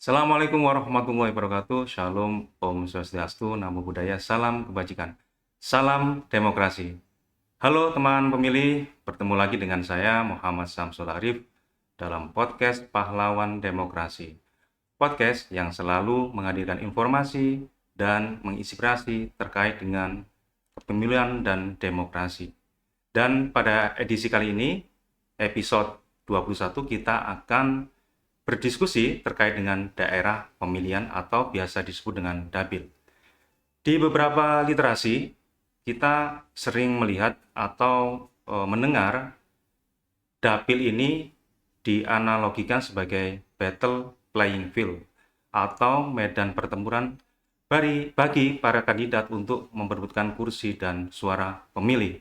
Assalamualaikum warahmatullahi wabarakatuh. Shalom, Om Swastiastu, Namo Buddhaya, salam kebajikan, salam demokrasi. Halo teman pemilih, bertemu lagi dengan saya Muhammad Samsul Arif dalam podcast Pahlawan Demokrasi. Podcast yang selalu menghadirkan informasi dan menginspirasi terkait dengan kepemilian dan demokrasi. Dan pada edisi kali ini, episode 21, kita akan berdiskusi terkait dengan daerah pemilihan atau biasa disebut dengan dapil. Di beberapa literasi, kita sering melihat atau mendengar dapil ini dianalogikan sebagai battle playing field atau medan pertempuran bagi para kandidat untuk memperebutkan kursi dan suara pemilih.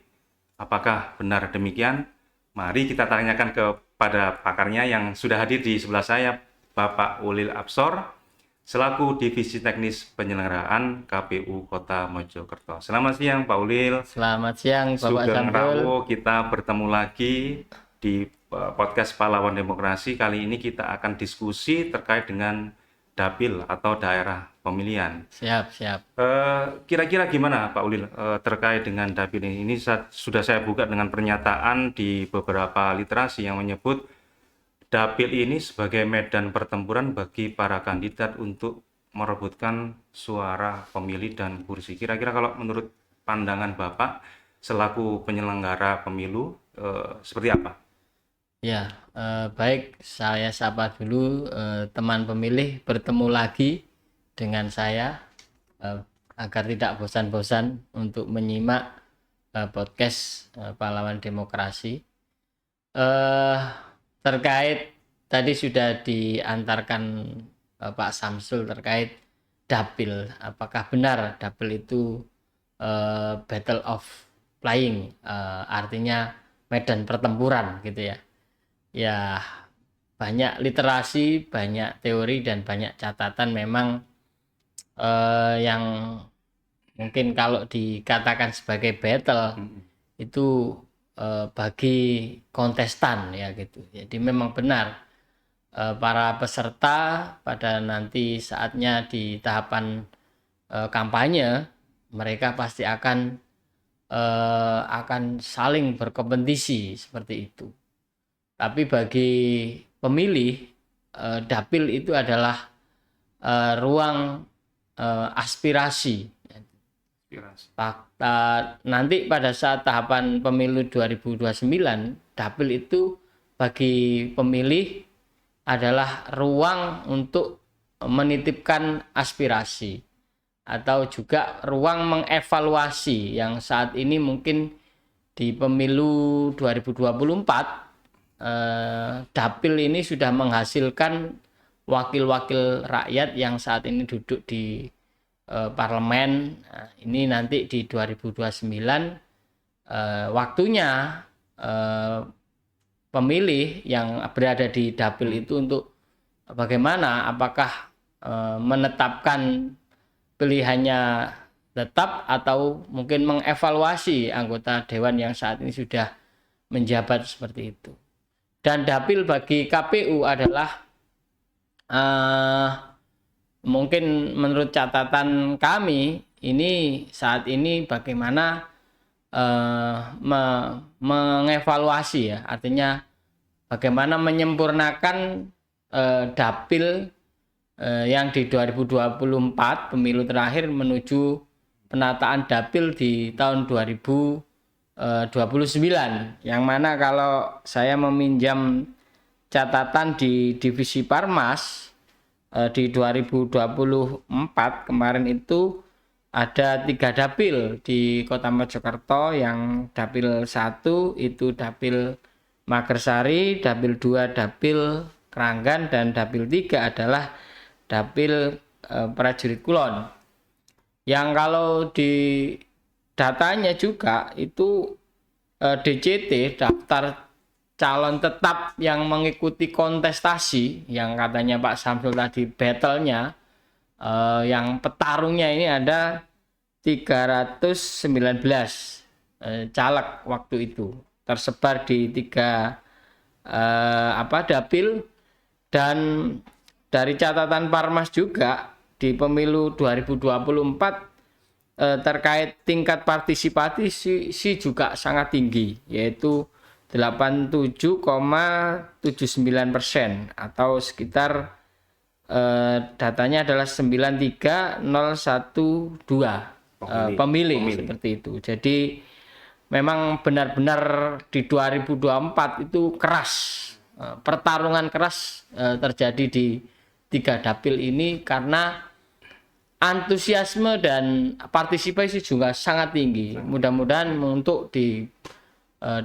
Apakah benar demikian? Mari kita tanyakan kepada pakarnya yang sudah hadir di sebelah saya, Bapak Ulil Absor, selaku Divisi Teknis Penyelenggaraan KPU Kota Mojokerto. Selamat siang, Pak Ulil. Selamat siang, Bapak Sugeng Samsul. Rawo, kita bertemu lagi di podcast Pahlawan Demokrasi. Kali ini kita akan diskusi terkait dengan dapil atau daerah pemilihan. Siap. Kira-kira gimana Pak Ulil terkait dengan dapil ini? Ini sudah saya buka dengan pernyataan di beberapa literasi yang menyebut dapil ini sebagai medan pertempuran bagi para kandidat untuk merebutkan suara pemilih dan kursi. Kira-kira kalau menurut pandangan Bapak selaku penyelenggara pemilu seperti apa? Ya, baik. Saya sapa dulu teman pemilih, bertemu lagi dengan saya agar tidak bosan-bosan untuk menyimak podcast Pahlawan Demokrasi. Terkait tadi sudah diantarkan Pak Samsul terkait dapil. Apakah benar dapil itu battle of flying, artinya medan pertempuran gitu ya? Ya, banyak literasi, banyak teori dan banyak catatan memang yang mungkin kalau dikatakan sebagai battle itu bagi kontestan ya gitu. Jadi memang benar para peserta pada nanti saatnya di tahapan kampanye mereka pasti akan saling berkompetisi seperti itu. Tapi bagi pemilih dapil itu adalah ruang aspirasi. Nanti pada saat tahapan pemilu 2029, dapil itu bagi pemilih adalah ruang untuk menitipkan aspirasi atau juga ruang mengevaluasi yang saat ini mungkin di pemilu 2024 dapil ini sudah menghasilkan wakil-wakil rakyat yang saat ini duduk di parlemen. Nah, ini nanti di 2029 waktunya pemilih yang berada di dapil itu untuk bagaimana, apakah menetapkan pilihannya tetap atau mungkin mengevaluasi anggota dewan yang saat ini sudah menjabat seperti itu. Dan dapil bagi KPU adalah mungkin menurut catatan kami ini saat ini bagaimana mengevaluasi ya, artinya bagaimana menyempurnakan dapil yang di 2024 pemilu terakhir menuju penataan dapil di tahun 2029, yang mana kalau saya meminjam catatan di divisi Parmas di 2024 kemarin itu ada 3 dapil di Kota Mojokerto. Yang dapil 1 itu dapil Magersari, dapil 2 dapil Keranggan, dan dapil 3 adalah dapil Prajurit Kulon. Yang kalau di datanya juga itu DCT, daftar calon tetap yang mengikuti kontestasi, yang katanya Pak Samsul tadi battle-nya, yang petarungnya ini ada 319 caleg waktu itu, tersebar di 3 dapil. Dan dari catatan Parmas juga di pemilu 2024 terkait tingkat partisipasi juga sangat tinggi, yaitu 87,79% atau sekitar datanya adalah 93.012 pemilih seperti itu. Jadi memang benar-benar di 2024 itu keras, pertarungan keras terjadi di 3 dapil ini karena antusiasme dan partisipasi juga sangat tinggi. Mudah-mudahan untuk di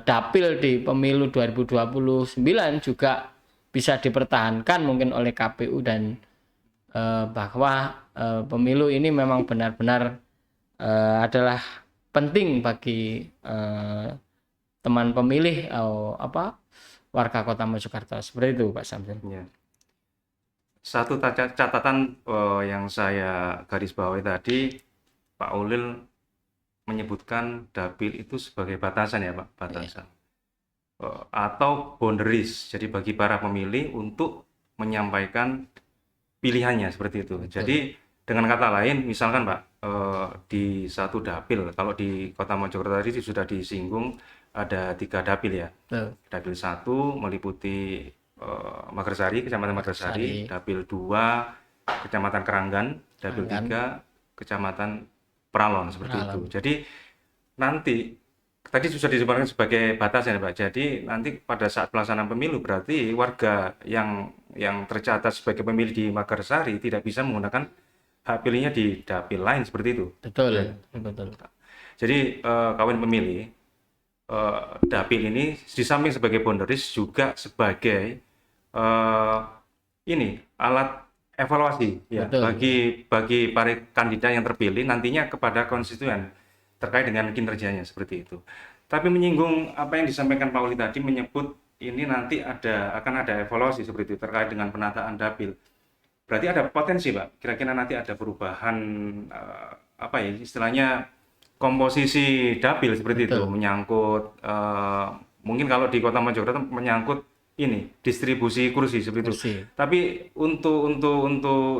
dapil di pemilu 2029 juga bisa dipertahankan mungkin oleh KPU dan bahwa pemilu ini memang benar-benar adalah penting bagi teman pemilih warga Kota Mojokerto. Seperti itu Pak Samsul. Ya. Satu catatan yang saya garis bawahi tadi, Pak Ulil menyebutkan dapil itu sebagai batasan ya Pak, batasan. Atau boundaries, jadi bagi para pemilih untuk menyampaikan pilihannya seperti itu. Betul. Jadi dengan kata lain, misalkan Pak, di satu dapil, kalau di Kota Mojokerto tadi sudah disinggung ada 3 dapil ya. Betul. Dapil 1 meliputi Magersari, Kecamatan Magersari, Dapil 2 Kecamatan Keranggan, Dapil 3 Kecamatan Pralon seperti itu. Jadi nanti tadi sudah disebutkan sebagai batasan ya Pak. Jadi nanti pada saat pelaksanaan pemilu berarti warga yang tercatat sebagai pemilih di Magersari tidak bisa menggunakan hak pilihnya di dapil lain seperti itu. Betul, Ya. betul. Jadi kawan pemilih, dapil ini di samping sebagai boundaries juga sebagai ini alat evaluasi ya bagi para kandidat yang terpilih nantinya kepada konstituen terkait dengan kinerjanya seperti itu. Tapi menyinggung apa yang disampaikan Pak Uli tadi, menyebut ini nanti akan ada evaluasi seperti itu terkait dengan penataan dapil. Berarti ada potensi Pak, kira-kira nanti ada perubahan istilahnya komposisi dapil seperti itu, menyangkut mungkin kalau di Kota Mojokerto menyangkut ini distribusi kursi seperti itu. Tapi untuk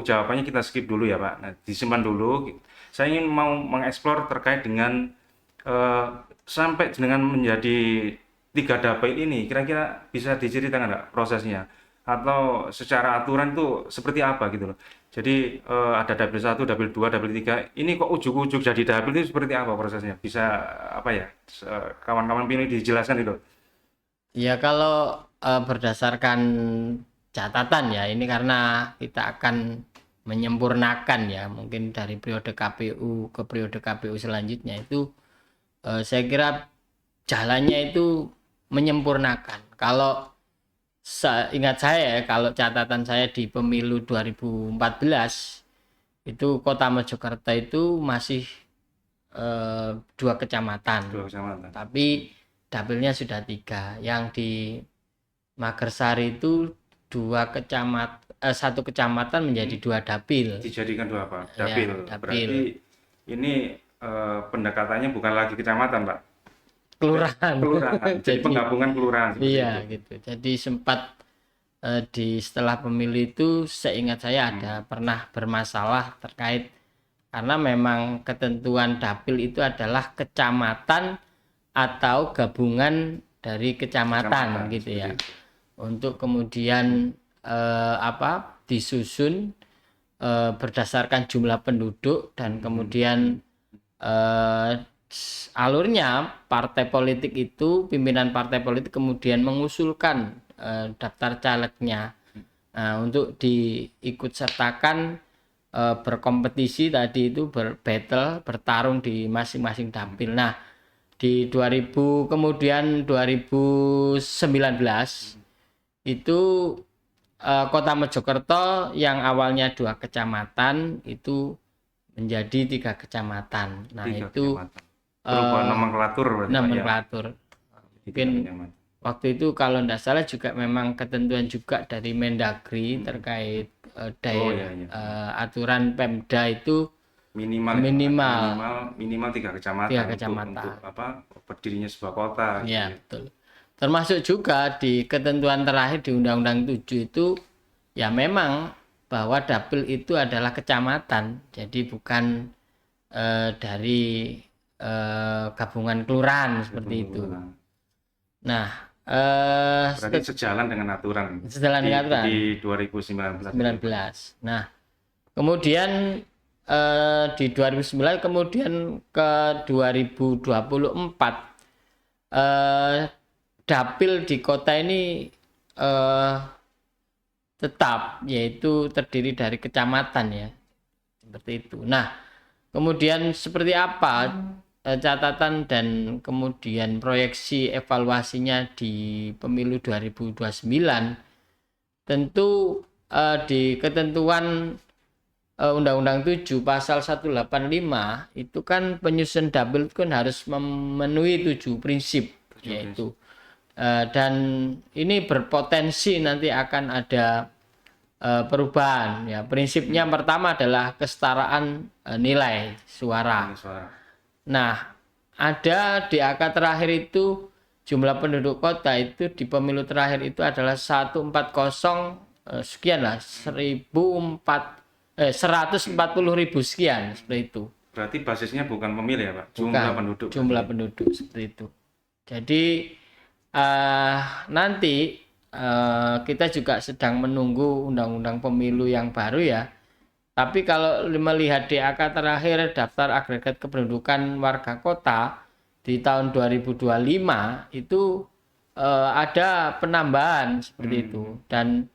jawabannya kita skip dulu ya Pak. Nah, disimpan dulu. Saya ingin mau mengeksplor terkait dengan sampai dengan menjadi 3 dapil ini, kira-kira bisa diceritakan nggak prosesnya? Atau secara aturan itu seperti apa gitu loh. Jadi ada dapil 1, dapil 2, dapil 3. Ini kok ujuk-ujuk jadi dapil itu seperti apa prosesnya? Bisa kawan-kawan pilih dijelaskan itu. Ya kalau berdasarkan catatan ya, ini karena kita akan menyempurnakan ya, mungkin dari periode KPU ke periode KPU selanjutnya itu saya kira jalannya itu menyempurnakan. Kalau ingat saya, kalau catatan saya di pemilu 2014 itu Kota Mojokerto itu masih 2 kecamatan. Tapi dapilnya sudah 3. Yang di Magersari itu 1 kecamatan menjadi 2 dapil. Dijadikan 2 apa? Dapil. Ya, dapil. Berarti ini pendekatannya bukan lagi kecamatan, Pak. Kelurahan. Jadi penggabungan kelurahan. Iya, gitu. Jadi sempat setelah pemilu itu seingat saya ada pernah bermasalah terkait karena memang ketentuan dapil itu adalah kecamatan atau gabungan dari kecamatan gitu ya. Untuk kemudian disusun berdasarkan jumlah penduduk dan kemudian alurnya partai politik itu, pimpinan partai politik kemudian mengusulkan daftar calegnya untuk diikut sertakan berkompetisi tadi itu bertarung di masing-masing dapil. Nah di 2019 itu Kota Mojokerto yang awalnya 2 kecamatan itu menjadi 3 kecamatan. Nah 3 itu perubahan nomenklatur. Mungkin waktu itu kalau tidak salah juga memang ketentuan juga dari Mendagri terkait aturan Pemda itu minimal 3 kecamatan. Untuk berdirinya sebuah kota. Ya, betul. Termasuk juga di ketentuan terakhir di Undang-Undang 7 itu ya memang bahwa dapil itu adalah kecamatan, jadi bukan dari gabungan kelurahan seperti itu. Nah, Berarti sejalan dengan aturan sejalan di, dengan aturan di 2019. 19. Nah, kemudian di 2009 kemudian ke 2024 dapil di kota ini tetap, yaitu terdiri dari kecamatan ya, seperti itu. Nah, kemudian seperti apa catatan dan kemudian proyeksi evaluasinya di pemilu 2029? Tentu di ketentuan Undang-Undang 7 pasal 185 itu kan penyusun dapil itu kan harus memenuhi 7 prinsip, yaitu dan ini berpotensi nanti akan ada perubahan ya. Prinsipnya pertama adalah kesetaraan nilai suara. Nah, ada di angka terakhir itu jumlah penduduk kota itu di pemilu terakhir itu adalah 140 sekian lah, 140.000 sekian seperti itu. Berarti basisnya bukan pemilih ya Pak, jumlah penduduk. Jumlah penduduk seperti itu. Jadi nanti kita juga sedang menunggu undang-undang pemilu yang baru ya. Tapi kalau melihat DAK terakhir daftar agregat kependudukan warga kota di tahun 2025 itu ada penambahan seperti itu. Dan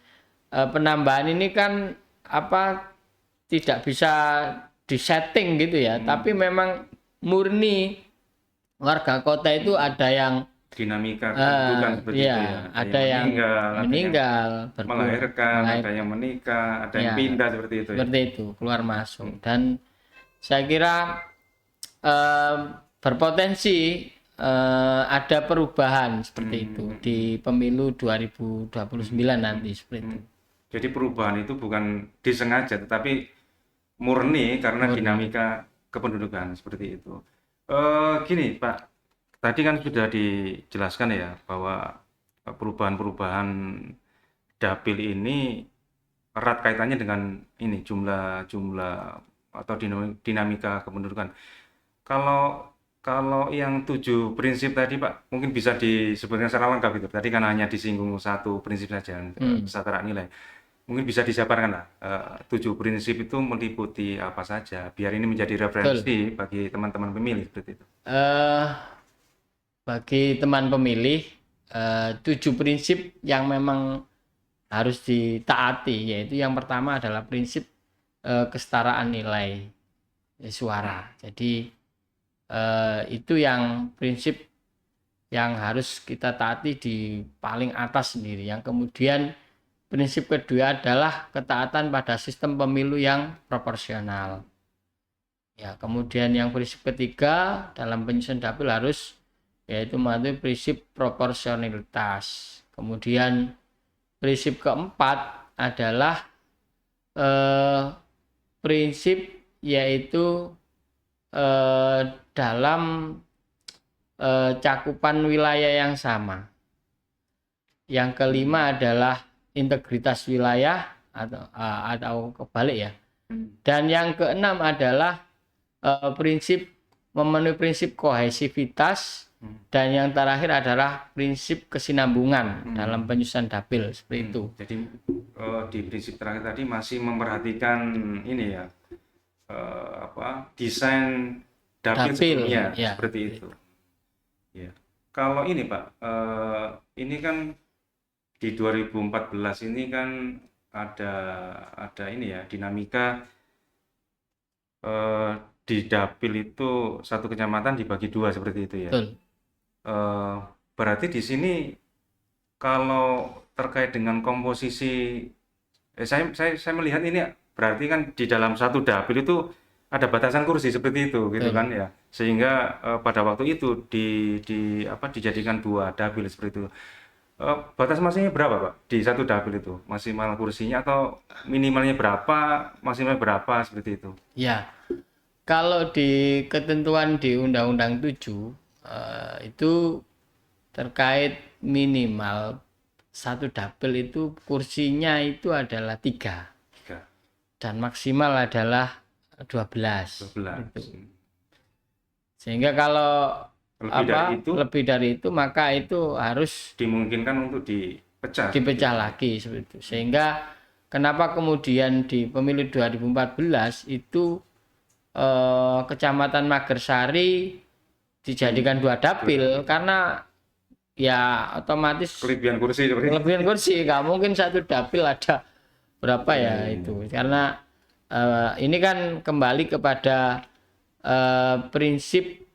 penambahan ini kan tidak bisa disetting gitu ya. Tapi memang murni warga kota itu ada yang dinamika kependudukan seperti itu ya. Ada yang meninggal, melahirkan, ada yang menikah, ada yang pindah seperti itu. Seperti itu, keluar masuk. Dan saya kira berpotensi ada perubahan seperti itu di pemilu 2029 nanti seperti itu. Jadi perubahan itu bukan disengaja, tetapi murni karena dinamika kependudukan seperti itu. Gini Pak. Tadi kan sudah dijelaskan ya bahwa perubahan-perubahan dapil ini erat kaitannya dengan ini jumlah atau dinamika kependudukan. Kalau yang 7 prinsip tadi Pak mungkin bisa disebutkan secara lengkap itu. Tadi kan hanya disinggung 1 prinsip saja, kesetaraan nilai. Mungkin bisa dijabarkan lah 7 prinsip itu meliputi apa saja biar ini menjadi referensi bagi teman-teman pemilih seperti itu. Bagi teman pemilih 7 prinsip yang memang harus ditaati, yaitu yang pertama adalah prinsip kesetaraan nilai suara. Jadi itu yang prinsip yang harus kita taati di paling atas sendiri. Yang kemudian prinsip kedua adalah ketaatan pada sistem pemilu yang proporsional. Ya, kemudian yang prinsip ketiga dalam penyusunan dapil harus yaitu mematuhi prinsip proporsionalitas. Kemudian prinsip keempat adalah prinsip yaitu dalam cakupan wilayah yang sama. Yang kelima adalah integritas wilayah atau kebalik ya. Dan yang keenam adalah memenuhi prinsip kohesivitas. Dan yang terakhir adalah prinsip kesinambungan dalam penyusunan dapil seperti itu. Jadi di prinsip terakhir tadi masih memperhatikan ini ya desain dapil sebelumnya ya, seperti itu. Ya. Kalau ini Pak, ini kan di 2014 ini kan ada ini ya dinamika di dapil itu satu kecamatan dibagi 2 seperti itu ya. Betul. Berarti di sini kalau terkait dengan komposisi saya melihat ini berarti kan di dalam satu dapil itu ada batasan kursi seperti itu gitu kan ya, sehingga pada waktu itu dijadikan 2 dapil seperti itu. Batas maksimalnya berapa Pak di satu dapil itu, maksimal kursinya atau minimalnya berapa, maksimal berapa seperti itu? Ya, kalau di ketentuan di Undang-Undang 7 itu terkait minimal satu dapil itu kursinya itu adalah 3. dan maksimal adalah 12. 12. Gitu. Sehingga kalau lebih dari itu maka itu harus dimungkinkan untuk dipecah lagi seperti itu. Sehingga kenapa kemudian di pemilu 2014 itu Kecamatan Magersari dijadikan 2 dapil karena ya otomatis kelebihan kursi nggak mungkin 1 dapil ada berapa ya itu, karena ini kan kembali kepada prinsip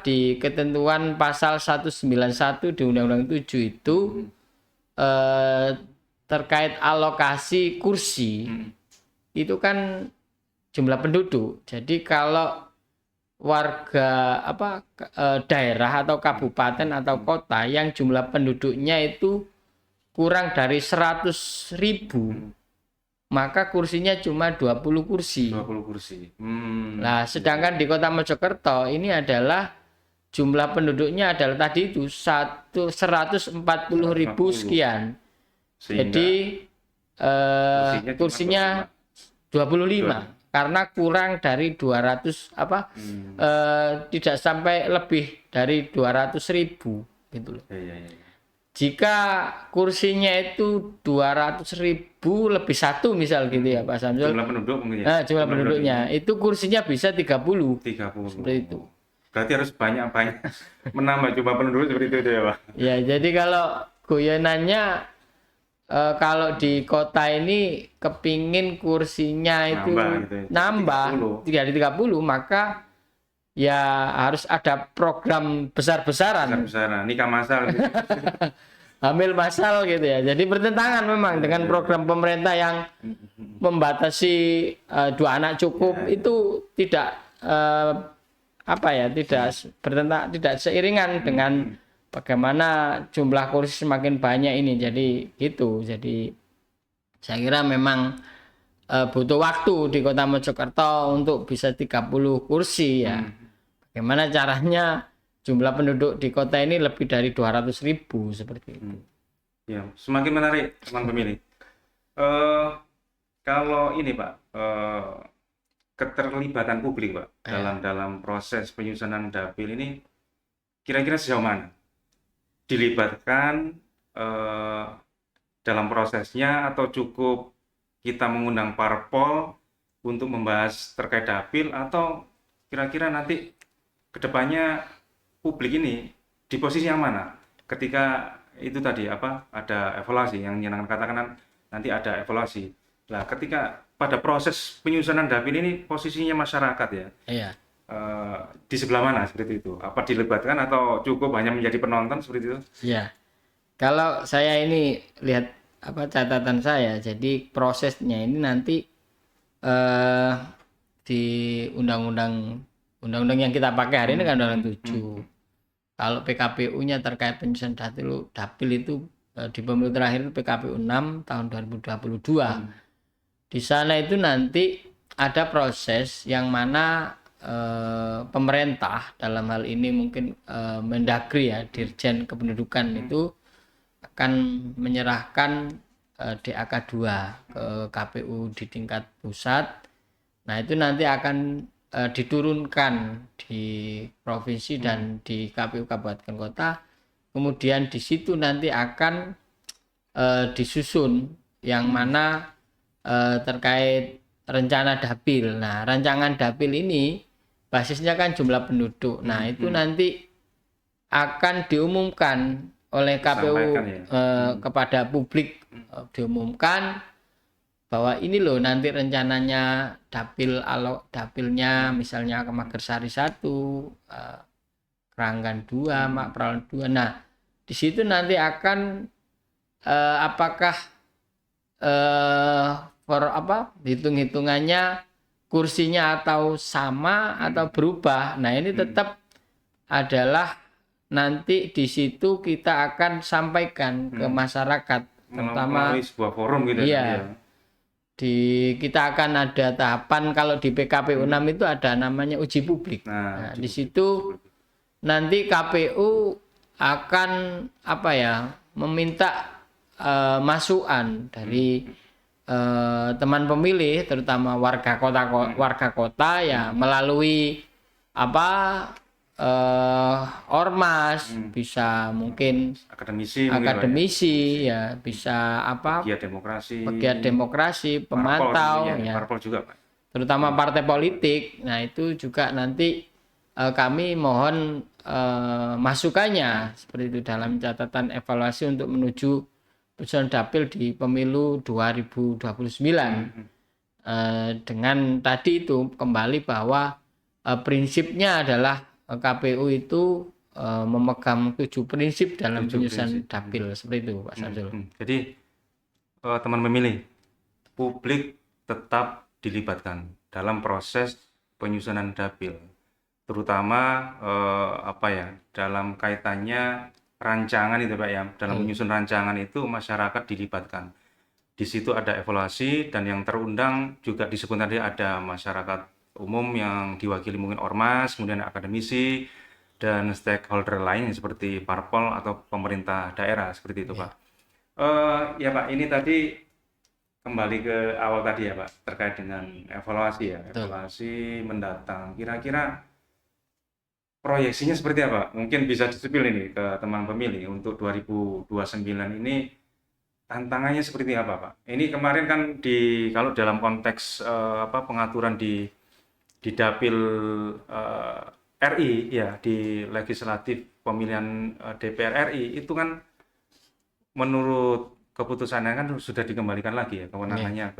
di ketentuan pasal 191 di Undang-Undang 7 itu terkait alokasi kursi itu kan jumlah penduduk. Jadi kalau warga daerah atau kabupaten atau kota yang jumlah penduduknya itu kurang dari 100.000, maka kursinya cuma 20 kursi. 20 kursi. Nah, sedangkan di Kota Mojokerto ini adalah jumlah penduduknya adalah tadi itu 140.000 sekian. Jadi kursinya 25 karena kurang dari 200 tidak sampai lebih dari 200.000 gitu loh. Jika kursinya itu 200.000 lebih 1 misal gitu ya Pak Samsul. Jumlah penduduk mungkin ya. Nah, jumlah penduduknya itu kursinya bisa 30. Seperti itu. Berarti harus banyak-banyak menambah jumlah penduduk seperti itu ya Pak. Ya, jadi kalau guyonannya kalau di kota ini kepingin kursinya itu nambah dari 30, maka ya harus ada program besar-besaran. Nikah massal gitu. Hamil massal gitu ya. Jadi bertentangan memang dengan program pemerintah yang membatasi 2 anak cukup itu tidak tidak seiringan dengan bagaimana jumlah kursi semakin banyak ini. Jadi gitu. Jadi saya kira memang butuh waktu di Kota Mojokerto untuk bisa 30 kursi ya. Bagaimana caranya jumlah penduduk di kota ini lebih dari 200.000 seperti itu. Ya, semakin menarik teman pemilih. Kalau ini Pak, keterlibatan publik Pak dalam proses penyusunan dapil ini kira-kira sejauh mana dilibatkan dalam prosesnya, atau cukup kita mengundang parpol untuk membahas terkait dapil, atau kira-kira nanti kedepannya publik ini di posisi yang mana ketika itu tadi ada evaluasi yang nyenangkan, katakan nanti ada evaluasi. Nah, ketika pada proses penyusunan dapil ini posisinya masyarakat ya. Iya. Di sebelah mana seperti itu? Apa dilibatkan atau cukup hanya menjadi penonton seperti itu? Iya. Kalau saya ini lihat catatan saya, jadi prosesnya ini nanti di undang-undang yang kita pakai hari ini kan Undang-Undang 7. Kalau PKPU-nya terkait penyusunan dapil itu di pemilu terakhir PKPU 6 tahun 2022. Di sana itu nanti ada proses yang mana pemerintah dalam hal ini mungkin Mendagri ya, Dirjen Kependudukan itu akan menyerahkan DAK 2 ke KPU di tingkat pusat. Nah, itu nanti akan diturunkan di provinsi dan di KPU kabupaten kota. Kemudian di situ nanti akan disusun yang mana terkait rencana dapil. Nah, rancangan dapil ini basisnya kan jumlah penduduk. Nah, itu nanti akan diumumkan oleh KPU kepada publik, diumumkan bahwa ini loh nanti rencananya dapilnya misalnya ke Magersari 1, Keranggan 2, Mak Perawan 2. Nah, di situ nanti akan apakah hitung-hitungannya kursinya atau sama atau berubah. Nah, ini tetap adalah nanti di situ kita akan sampaikan ke masyarakat, terutama melalui sebuah forum gitu ya. Kita akan ada tahapan, kalau di PKPU 6 itu ada namanya uji publik. Nah, di situ nanti KPU akan meminta masukan dari teman pemilih terutama warga kota ya melalui apa ormas, bisa mungkin Akademisi, mungkin Pak, ya. akademisi ya, bisa apa pegiat demokrasi, pemantau parpol, ya, parpol juga Pak. terutama partai politik. Nah, itu juga nanti kami mohon masukannya seperti itu dalam catatan evaluasi untuk menuju penyusunan dapil di pemilu 2029. Dengan tadi itu kembali bahwa prinsipnya adalah KPU itu memegang 7 prinsip dalam penyusunan dapil seperti itu Pak Samsul. Jadi teman pemilih, publik tetap dilibatkan dalam proses penyusunan dapil, terutama dalam kaitannya rancangan itu Pak ya, dalam menyusun rancangan itu masyarakat dilibatkan. Di situ ada evaluasi dan yang terundang juga disebut tadi ada masyarakat umum yang diwakili mungkin ormas, kemudian akademisi dan stakeholder lain seperti parpol atau pemerintah daerah seperti itu Pak. Ya Pak, ini tadi kembali ke awal tadi ya Pak, terkait dengan evaluasi ya, evaluasi mendatang. Kira-kira proyeksinya seperti apa? Mungkin bisa disepil ini ke teman pemilih untuk 2029 ini tantangannya seperti apa Pak? Ini kemarin kan kalau dalam konteks pengaturan di dapil RI ya, di legislatif pemilihan DPR RI itu kan menurut keputusannya kan sudah dikembalikan lagi ya kewenangannya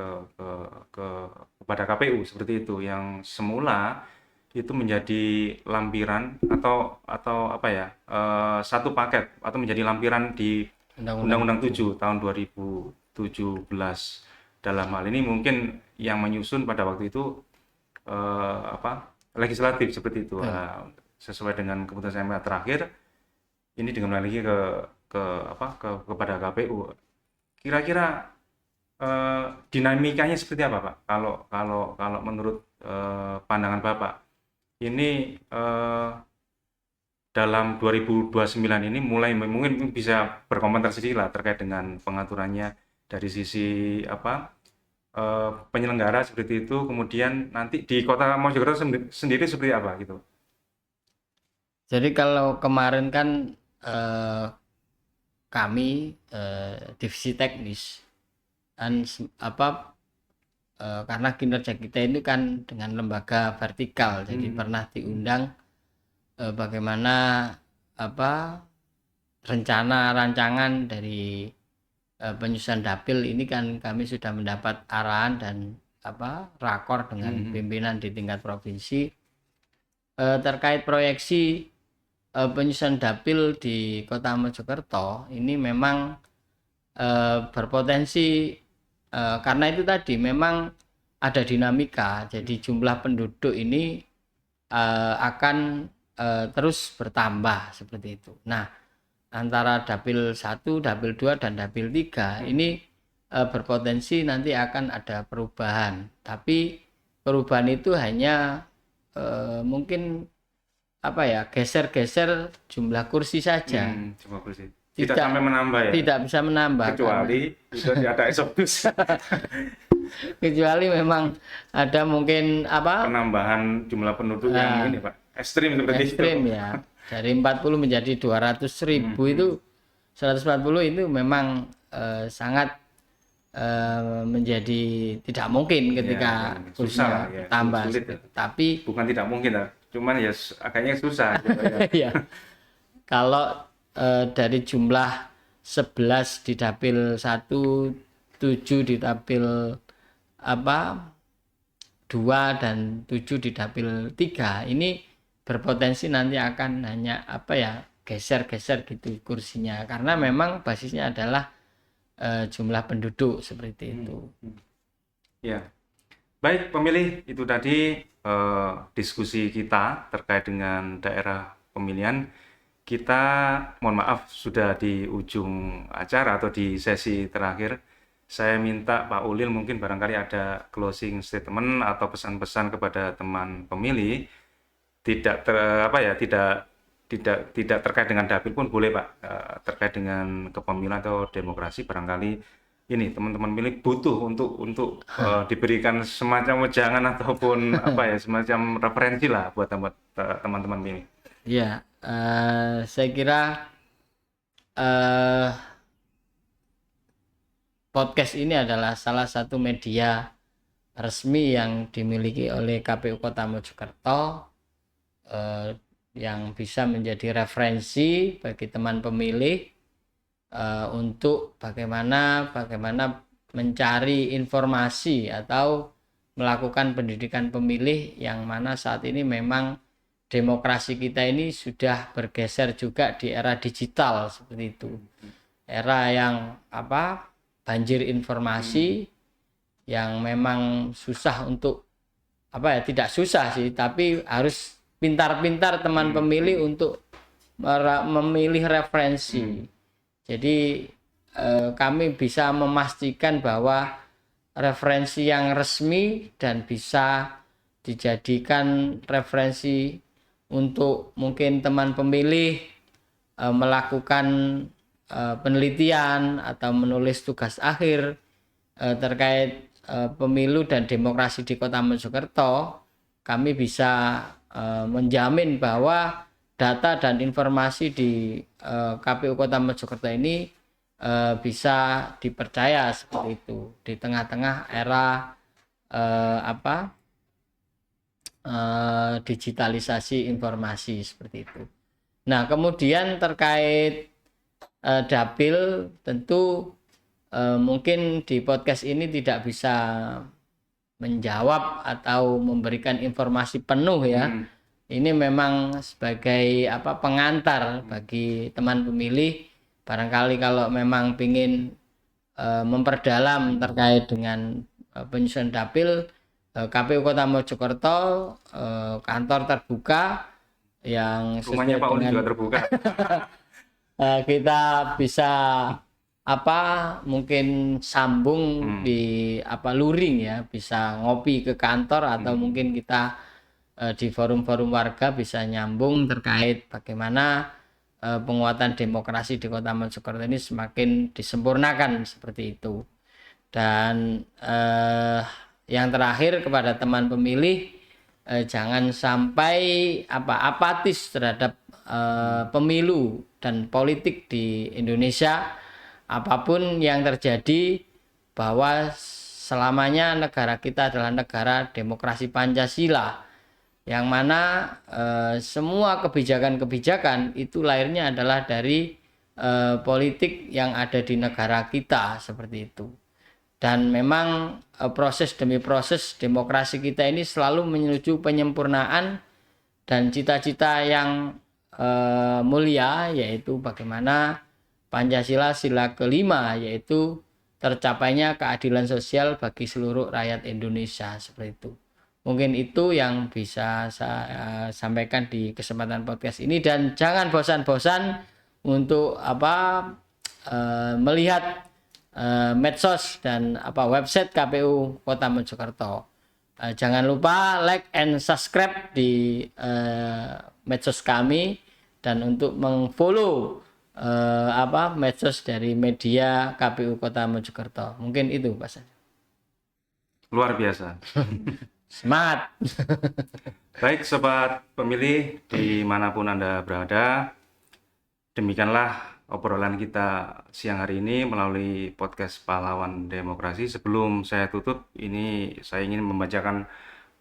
kepada KPU seperti itu, yang semula itu menjadi lampiran atau satu paket atau menjadi lampiran di Undang-Undang 7 tahun 2017. Dalam hal ini mungkin yang menyusun pada waktu itu legislatif seperti itu. Sesuai dengan keputusan MK terakhir ini dikembalikan lagi kepada KPU. Kira-kira dinamikanya seperti apa Pak? Kalau menurut pandangan Bapak ini dalam 2029 ini mulai mungkin bisa berkomentar sedikit lah terkait dengan pengaturannya dari sisi penyelenggara seperti itu, kemudian nanti di Kota Mojokerto sendiri seperti apa gitu. Jadi kalau kemarin kan kami divisi teknis dan karena kinerja kita ini kan dengan lembaga vertikal, jadi pernah diundang bagaimana rencana rancangan dari penyusunan dapil ini kan kami sudah mendapat arahan dan rakor dengan pimpinan di tingkat provinsi terkait proyeksi penyusunan dapil di Kota Mojokerto ini memang berpotensi karena itu tadi memang ada dinamika, jadi jumlah penduduk ini akan terus bertambah seperti itu. Nah, antara dapil 1, dapil 2 dan dapil 3 ini berpotensi nanti akan ada perubahan. Tapi perubahan itu hanya mungkin geser-geser jumlah kursi saja. Jumlah kursi. Tidak sampai menambah ya. Tidak bisa menambah. Kecuali itu ada eksodus. Kecuali memang ada mungkin penambahan jumlah penduduk yang ini Pak. Ekstrim seperti itu. Ekstrim ya. Dari 40 menjadi 200.000 itu 140 itu memang sangat menjadi tidak mungkin ketika kursinya tambah. Tapi bukan tidak mungkin lah. Cuman ya agaknya susah gitu, ya. Kalau dari jumlah 11 di dapil 1, 7 di dapil 2 dan 7 di dapil 3 ini berpotensi nanti akan hanya geser-geser gitu kursinya karena memang basisnya adalah jumlah penduduk seperti itu. Ya. Baik pemilih, itu tadi diskusi kita terkait dengan daerah pemilihan. Kita mohon maaf sudah di ujung acara atau di sesi terakhir. Saya minta Pak Ulil mungkin barangkali ada closing statement atau pesan-pesan kepada teman pemilih. Tidak terkait dengan dapil pun boleh Pak, terkait dengan kepemiluan atau demokrasi barangkali ini teman-teman pilih butuh untuk diberikan semacam wejangan ataupun apa ya, semacam referensi lah buat teman-teman pilih. Ya, saya kira eh, podcast ini adalah salah satu media resmi yang dimiliki oleh KPU Kota Mojokerto, yang bisa menjadi referensi bagi teman pemilih untuk bagaimana mencari informasi atau melakukan pendidikan pemilih, yang mana saat ini memang demokrasi kita ini sudah bergeser juga di era digital seperti itu. Era yang banjir informasi, yang memang susah untuk tidak susah sih, tapi harus pintar-pintar teman pemilih untuk memilih referensi. Jadi kami bisa memastikan bahwa referensi yang resmi dan bisa dijadikan referensi untuk mungkin teman pemilih melakukan penelitian atau menulis tugas akhir terkait pemilu dan demokrasi di Kota Mojokerto. Kami bisa menjamin bahwa data dan informasi di KPU Kota Mojokerto ini bisa dipercaya seperti itu di tengah-tengah era digitalisasi informasi seperti itu. Nah, kemudian terkait dapil, tentu mungkin di podcast ini tidak bisa menjawab atau memberikan informasi penuh ya. Ini memang sebagai pengantar bagi teman pemilih. Barangkali kalau memang ingin memperdalam terkait dengan penyusunan dapil, KPU Kota Mojokerto kantor terbuka yang Rumahnya Pak Uli juga terbuka. Kita bisa mungkin sambung di luring ya, bisa ngopi ke kantor atau mungkin kita di forum-forum warga bisa nyambung terkait bagaimana penguatan demokrasi di Kota Mojokerto ini semakin disempurnakan seperti itu. Dan yang terakhir kepada teman pemilih, jangan sampai apatis terhadap pemilu dan politik di Indonesia. Apapun yang terjadi, bahwa selamanya negara kita adalah negara demokrasi Pancasila, yang mana semua kebijakan-kebijakan itu lahirnya adalah dari politik yang ada di negara kita seperti itu. Dan memang proses demi proses demokrasi kita ini selalu menuju penyempurnaan dan cita-cita yang mulia, yaitu bagaimana Pancasila sila kelima, yaitu tercapainya keadilan sosial bagi seluruh rakyat Indonesia seperti itu. Mungkin itu yang bisa saya sampaikan di kesempatan podcast ini, dan jangan bosan-bosan untuk melihat medsos dan website KPU Kota Mojokerto. Jangan lupa like and subscribe di medsos kami, dan untuk mengfollow medsos dari media KPU Kota Mojokerto. Mungkin itu Pak Sanjo. Luar biasa. Semangat. Baik sobat pemilih dimanapun Anda berada, demikianlah obrolan kita siang hari ini melalui podcast Pahlawan Demokrasi. Sebelum saya tutup, ini saya ingin membacakan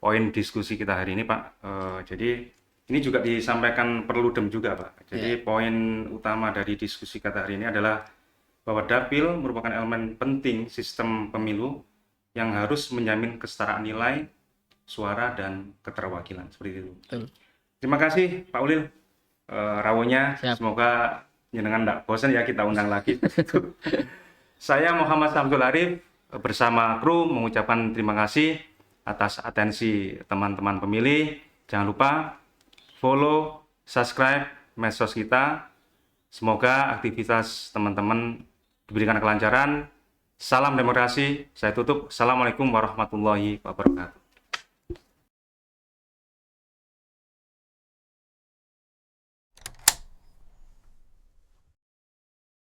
poin diskusi kita hari ini Pak. Jadi ini juga disampaikan Perludem juga Pak. Jadi poin utama dari diskusi kita hari ini adalah bahwa dapil merupakan elemen penting sistem pemilu yang harus menjamin kesetaraan nilai, suara, dan keterwakilan. Seperti itu. Betul. Terima kasih Pak Ulil rawuhnya. Siap. Semoga jenengan tidak bosan ya kita undang lagi. Saya Muhammad Samsul Arif bersama kru mengucapkan terima kasih atas atensi teman-teman pemilih. Jangan lupa follow, subscribe medsos kita. Semoga aktivitas teman-teman diberikan kelancaran. Salam demokrasi. Saya tutup. Assalamualaikum warahmatullahi wabarakatuh.